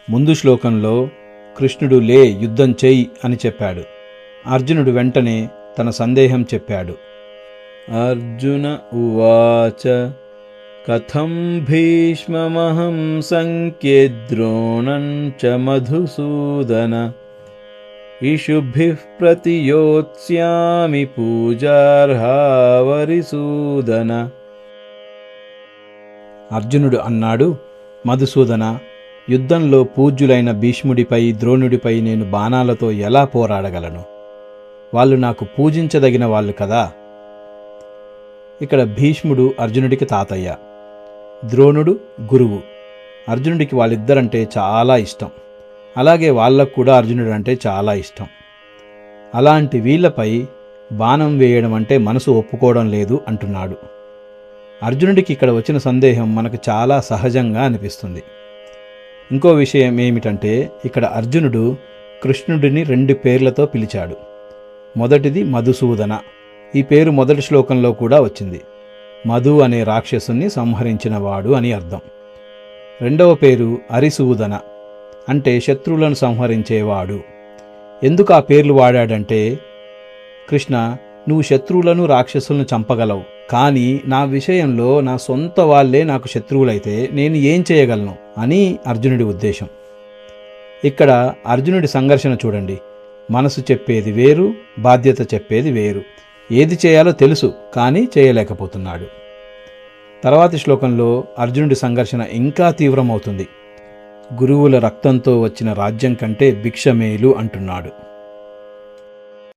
ముందు శ్లోకంలో కృష్ణుడు లే యుద్ధం చెయ్యి అని చెప్పాడు. అర్జునుడు వెంటనే తన సందేహం చెప్పాడు. అర్జున ఉవాచ కథం భీష్మమహం సంఖ్యే ద్రోణం చ మధుసూదన ఇషుభిః ప్రతియోత్స్యామి పూజార్హావరిసూదన. అర్జునుడు అన్నాడు, మధుసూదన, యుద్ధంలో పూజ్యులైన భీష్ముడిపై ద్రోణుడిపై నేను బాణాలతో ఎలా పోరాడగలను? వాళ్ళు నాకు పూజించదగిన వాళ్ళు కదా. ఇక్కడ భీష్ముడు అర్జునుడికి తాతయ్య, ద్రోణుడు గురువు. అర్జునుడికి వాళ్ళిద్దరంటే చాలా ఇష్టం. అలాగే వాళ్ళకు కూడా అర్జునుడు అంటే చాలా ఇష్టం. అలాంటి వీళ్లపై బాణం వేయడం అంటే మనసు ఒప్పుకోవడం లేదు అంటున్నాడు. అర్జునుడికి ఇక్కడ వచ్చిన సందేహం మనకు చాలా సహజంగా అనిపిస్తుంది. ఇంకో విషయం ఏమిటంటే, ఇక్కడ అర్జునుడు కృష్ణుడిని 2 పేర్లతో పిలిచాడు. మొదటిది మధుసూదన. ఈ పేరు మొదటి శ్లోకంలో కూడా వచ్చింది. మధు అనే రాక్షసుని సంహరించినవాడు అని అర్థం. రెండవ పేరు అరిసూదన, అంటే శత్రువులను సంహరించేవాడు. ఎందుకు ఆ పేర్లు వాడాడంటే, కృష్ణ, నువ్వు శత్రువులను రాక్షసులను చంపగలవు, కానీ నా విషయంలో నా సొంత వాళ్లే నాకు శత్రువులైతే నేను ఏం చేయగలను అని అర్జునుడి ఉద్దేశం. ఇక్కడ అర్జునుడి సంఘర్షణ చూడండి. మనసు చెప్పేది వేరు, బాధ్యత చెప్పేది వేరు. ఏది చేయాలో తెలుసు, కానీ చేయలేకపోతున్నాడు. తర్వాతి శ్లోకంలో అర్జునుడి సంఘర్షణ ఇంకా తీవ్రమవుతుంది. గురువుల రక్తంతో వచ్చిన రాజ్యం కంటే భిక్ష మేలు అంటున్నాడు.